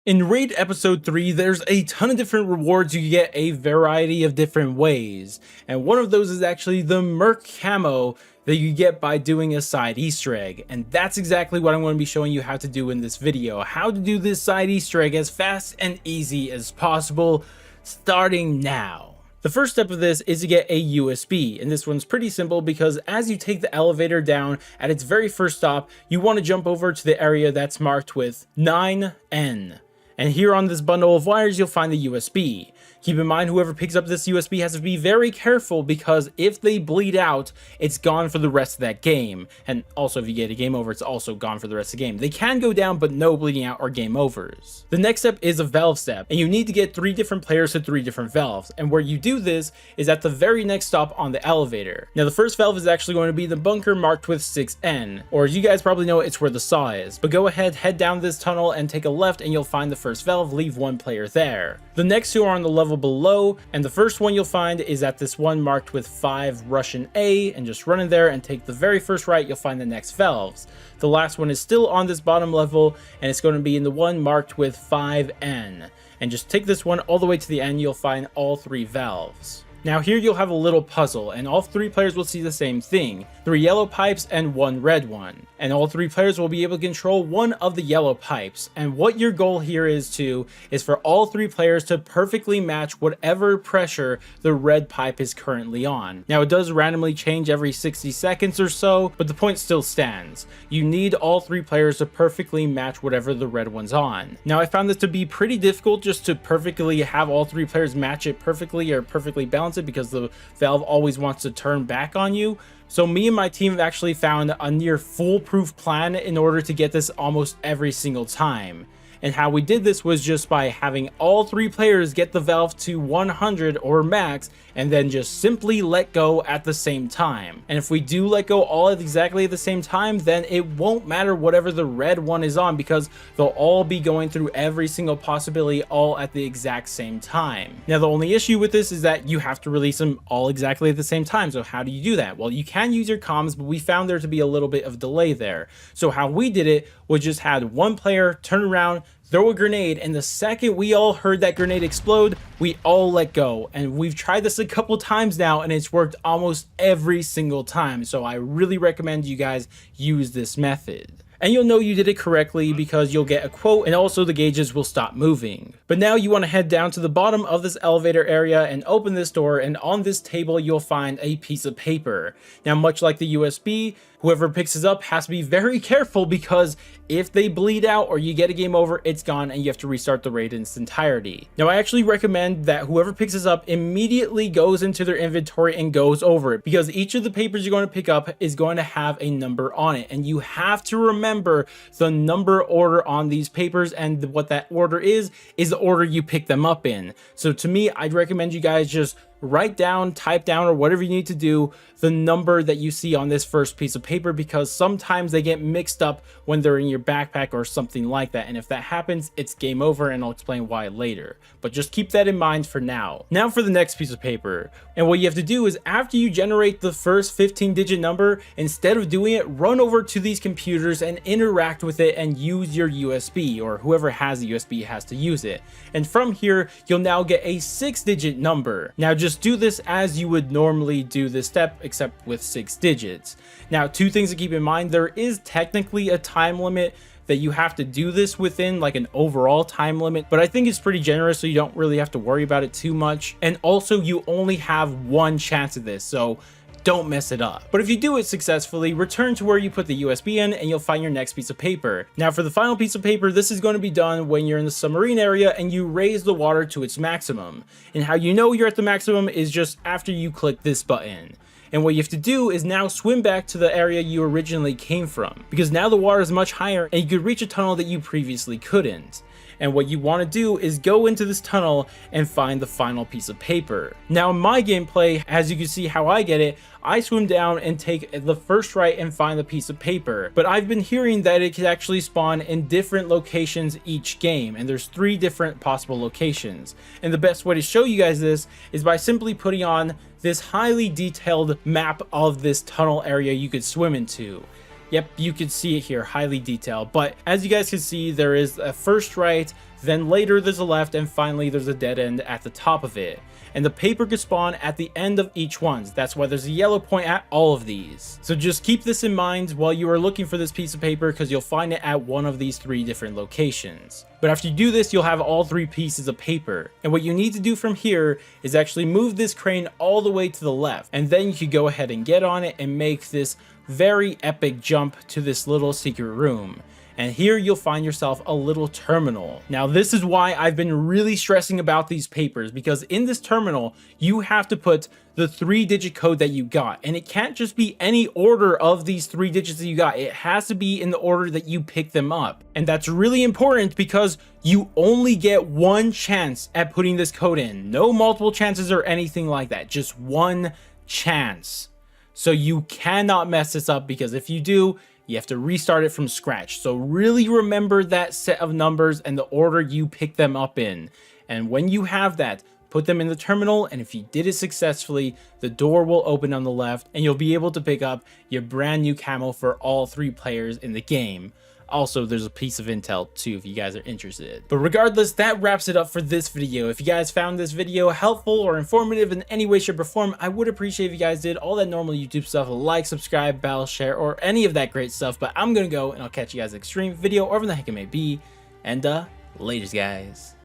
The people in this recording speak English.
In Raid Episode 3, there's a ton of different rewards you can get a variety of different ways, and one of those is actually the Murk Camo that you get by doing a side Easter egg, and that's exactly what I'm going to be showing you how to do in this video. How to do this side Easter egg as fast and easy as possible, starting now. The first step of this is to get a USB, and this one's pretty simple because as you take the elevator down at its very first stop, you want to jump over to the area that's marked with 9N. And here on this bundle of wires, you'll find the USB. Keep in mind, whoever picks up this USB has to be very careful because if they bleed out, it's gone for the rest of that game. And also, if you get a game over, it's also gone for the rest of the game. They can go down, but no bleeding out or game overs. The next step is a valve step, and you need to get 3 different players to 3 different valves. And where you do this is at the very next stop on the elevator. Now, the first valve is actually going to be the bunker marked with 6N, or as you guys probably know, it's where the saw is. But go ahead, head down this tunnel and take a left, and you'll find the first valve. Leave 1 player there. The next 2 are on the level below, and the first one you'll find is at this one marked with 5 Russian A, and just run in there and take the very first right, you'll find the next valves. The last one is still on this bottom level, and it's going to be in the one marked with 5N, and just take this one all the way to the end, you'll find all 3 valves. Now here you'll have a little puzzle, and all 3 players will see the same thing, 3 yellow pipes and 1 red one. And all 3 players will be able to control one of the yellow pipes. And what your goal here is for all 3 players to perfectly match whatever pressure the red pipe is currently on. Now it does randomly change every 60 seconds or so, but the point still stands. You need all 3 players to perfectly match whatever the red one's on. Now I found this to be pretty difficult just to perfectly have all 3 players match it perfectly or perfectly balance it because the valve always wants to turn back on you. So me and my team have actually found a near foolproof plan in order to get this almost every single time. And how we did this was just by having all 3 players get the valve to 100 or max and then just simply let go at the same time. And if we do let go all at exactly the same time, then it won't matter whatever the red one is on because they'll all be going through every single possibility all at the exact same time. Now the only issue with this is that you have to release them all exactly at the same time. So how do you do that? Well, you can use your comms, but we found there to be a little bit of delay there. So how we did it was just had one player turn around, throw a grenade, and the second we all heard that grenade explode, we all let go. And we've tried this a couple times now and it's worked almost every single time. So I really recommend you guys use this method. And you'll know you did it correctly because you'll get a quote and also the gauges will stop moving. But now you want to head down to the bottom of this elevator area and open this door, and on this table you'll find a piece of paper. Now much like the USB, whoever picks this up has to be very careful because if they bleed out or you get a game over, it's gone and you have to restart the raid in its entirety. Now I actually recommend that whoever picks this up immediately goes into their inventory and goes over it because each of the papers you're going to pick up is going to have a number on it, and you have to remember the number order on these papers, and what that order is the order you pick them up in. So to me, I'd recommend you guys just write down, type down, or whatever you need to do the number that you see on this first piece of paper because sometimes they get mixed up when they're in your backpack or something like that, and if that happens, it's game over, and I'll explain why later. But just keep that in mind for now. Now for the next piece of paper, and what you have to do is after you generate the first 15-digit number, instead of doing it, run over to these computers and interact with it and use your USB, or whoever has the USB has to use it. And from here, you'll now get a 6-digit number. Now just do this as you would normally do this step, except with 6 digits. Now 2 things to keep in mind: there is technically a time limit that you have to do this within, like an overall time limit, but I think it's pretty generous so you don't really have to worry about it too much. And also you only have 1 chance at this, so don't mess it up. But if you do it successfully, return to where you put the USB in and you'll find your next piece of paper. Now for the final piece of paper, this is going to be done when you're in the submarine area and you raise the water to its maximum. And how you know you're at the maximum is just after you click this button. And what you have to do is now swim back to the area you originally came from, because now the water is much higher and you could reach a tunnel that you previously couldn't. And what you want to do is go into this tunnel and find the final piece of paper. Now in my gameplay, as you can see how I get it, I swim down and take the first right and find the piece of paper. But I've been hearing that it can actually spawn in different locations each game, and there's 3 different possible locations. And the best way to show you guys this is by simply putting on this highly detailed map of this tunnel area you could swim into. Yep, you can see it here, highly detailed. But as you guys can see, there is a first right, then later there's a left, and finally there's a dead end at the top of it. And the paper could spawn at the end of each one. That's why there's a yellow point at all of these. So just keep this in mind while you are looking for this piece of paper, because you'll find it at one of these 3 different locations. But after you do this, you'll have all 3 pieces of paper. And what you need to do from here is actually move this crane all the way to the left. And then you can go ahead and get on it and make this very epic jump to this little secret room. And here you'll find yourself a little terminal. Now this is why I've been really stressing about these papers, because in this terminal you have to put the 3-digit code that you got, and it can't just be any order of these 3 digits that you got. It has to be in the order that you pick them up. And that's really important because you only get 1 chance at putting this code in. No multiple chances or anything like that, just 1 chance. So you cannot mess this up, because if you do, you have to restart it from scratch. So really remember that set of numbers and the order you pick them up in. And when you have that, put them in the terminal, and if you did it successfully, the door will open on the left and you'll be able to pick up your brand new camo for all 3 players in the game. Also, there's a piece of intel too if you guys are interested. But regardless, that wraps it up for this video. If you guys found this video helpful or informative in any way, shape, or form, I would appreciate if you guys did all that normal YouTube stuff, like, subscribe, battle, share, or any of that great stuff. But I'm gonna go, and I'll catch you guys next stream, video, or whatever the heck it may be. And laters, guys.